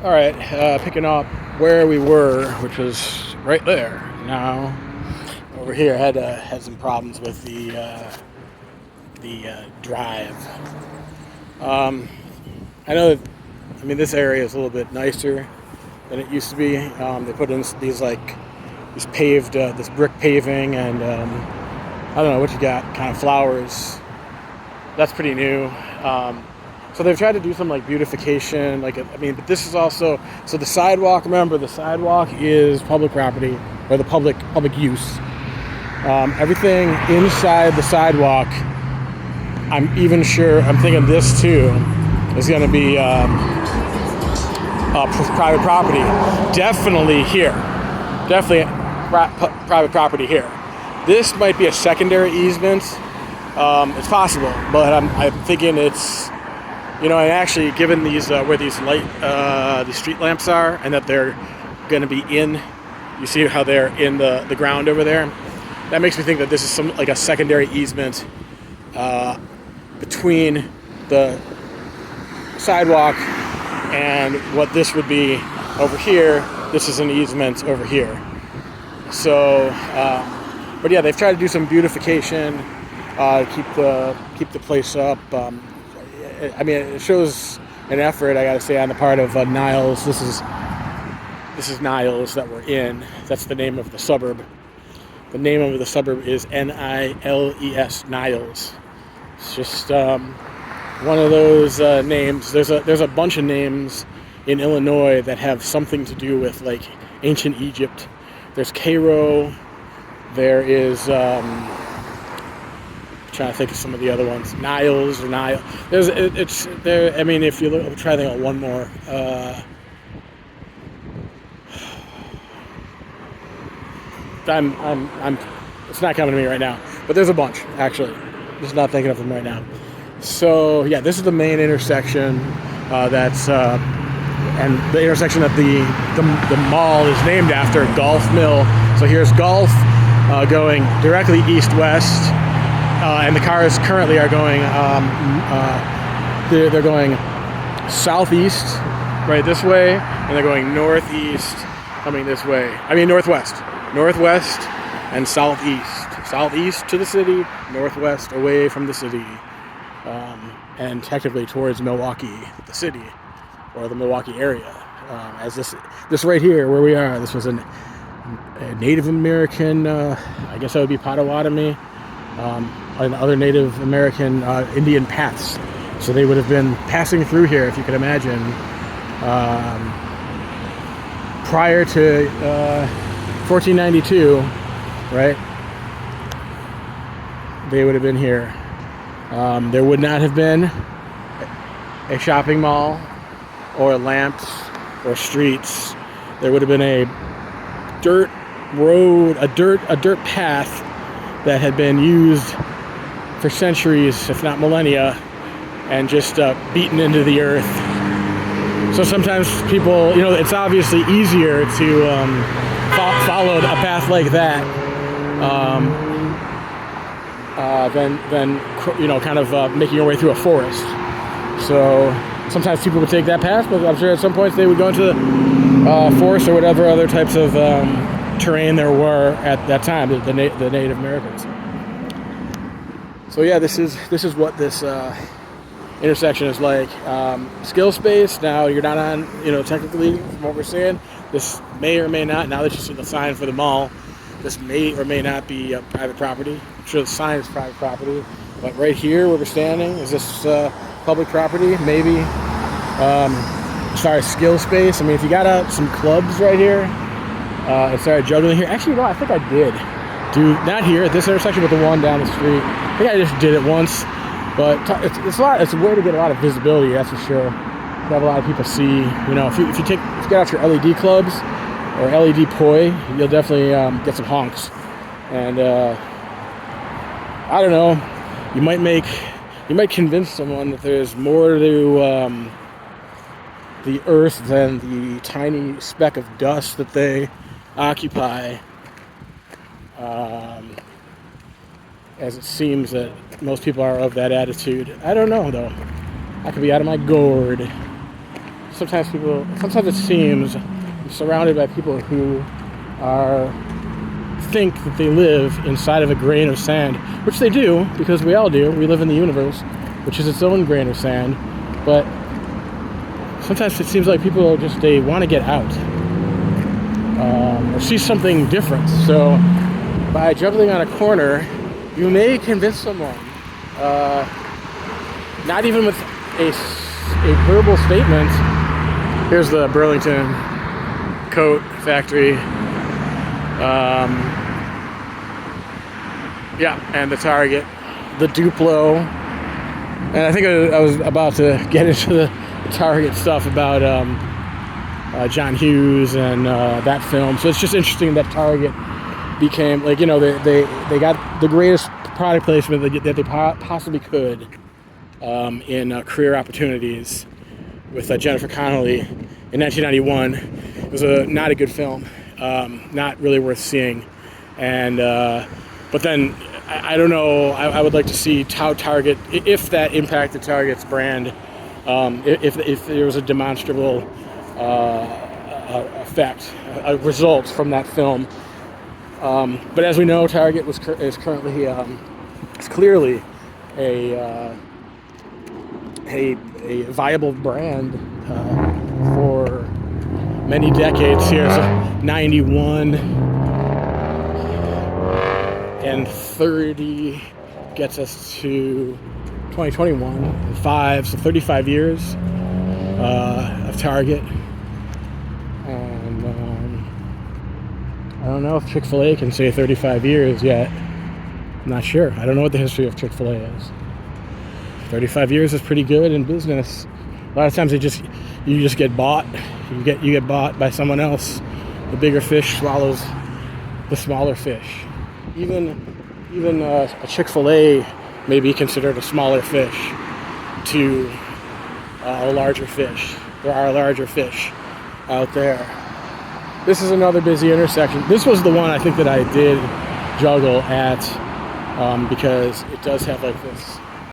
All right, picking up where we were, which was right there. Now, over here, had some problems with the drive. Um, I know that. I mean, this area is a little bit nicer than it used to be. They put in these paved, this brick paving, and I don't know what you got, kind of flowers. That's pretty new. So they've tried to do some like beautification, but this is also so the sidewalk. Remember, the sidewalk is public property or the public use. Everything inside the sidewalk, I'm thinking this too is going to be private property. Definitely here, definitely private property here. This might be a secondary easement. It's possible, but I'm thinking it's, and actually, given these where these street lamps are, and that they're going to be in, you see how they're in the ground over there. That makes me think that this is some like a secondary easement between the sidewalk and what this would be over here. This is an easement over here. So, but yeah, they've tried to do some beautification, keep the place up. I mean, it shows an effort, I gotta say, on the part of Niles. This is Niles that we're in. That's the name of the suburb. The name of the suburb is Niles, Niles. It's just one of those names. There's a bunch of names in Illinois that have something to do with like ancient Egypt. There's Cairo. There is trying to think of some of the other ones. Niles or Nile. It's there. I mean, if you look, I'm trying to think of one more. I'm. It's not coming to me right now, but there's a bunch actually. Just not thinking of them right now. So yeah, this is the main intersection. And the intersection that the mall is named after, Golf Mill. So here's Golf going directly east-west, and the cars currently are going they're going southeast, right this way, and they're going northeast, coming this way. I mean northwest and southeast. Southeast to the city, northwest away from the city, and technically towards Milwaukee, the city, or the Milwaukee area. As this right here, where we are, this was a Native American, I guess that would be Potawatomi, and other Native American Indian paths. So they would have been passing through here, if you could imagine, prior to 1492, right? They would have been here. There would not have been a shopping mall or lamps or streets. There would have been a dirt road, a dirt path that had been used for centuries, if not millennia, and just beaten into the earth. So sometimes people, it's obviously easier to follow a path like that than kind of making your way through a forest. So sometimes people would take that path, but I'm sure at some points they would go into the forest or whatever other types of terrain there were at that time, the Native Americans. So yeah, this is what this intersection is like. Skill space. Now you're not on, technically from what we're seeing, this may or may not. Now that you see the sign for the mall, this may or may not be private property. I'm sure the sign is private property, but right here where we're standing, is this public property? Maybe. As far as skill space, I mean, if you got some clubs right here, and started juggling here. Actually, no, I think I did do, not here at this intersection, but the one down the street. I think I just did it once, but it's a way to get a lot of visibility, that's for sure. You have a lot of people see, if you get out your LED clubs or LED poi, you'll definitely get some honks. And I don't know, you might convince someone that there's more to the earth than the tiny speck of dust that they occupy, as it seems that most people are of that attitude. I don't know, though. I could be out of my gourd. sometimes it seems I'm surrounded by people who think that they live inside of a grain of sand, which they do, because we all do. We live in the universe, which is its own grain of sand. But sometimes it seems like people they want to get out, or see something different. So by jumping on a corner, you may convince someone, not even with a verbal statement. Here's the Burlington coat factory. And the Target, the Duplo. And I think I was about to get into the Target stuff about John Hughes and that film. So it's just interesting that Target became, they got the greatest product placement that they possibly could in career opportunities with Jennifer Connelly in 1991. It was not a good film, not really worth seeing. And but then I don't know. I would like to see how Target, if that impacted Target's brand, if there was a demonstrable effect, a result from that film. But as we know, Target is currently is clearly a viable brand for many decades here. So 91 and 30 gets us to 2021, 5, so 35 years of Target. And I don't know if Chick-fil-A can say 35 years yet. I'm not sure. I don't know what the history of Chick-fil-A is. 35 years is pretty good in business. A lot of times you just get bought. You get bought by someone else. The bigger fish swallows the smaller fish. Even a Chick-fil-A may be considered a smaller fish to a larger fish. There are larger fish out there. This is another busy intersection. This was the one I think that I did juggle at because it does have like this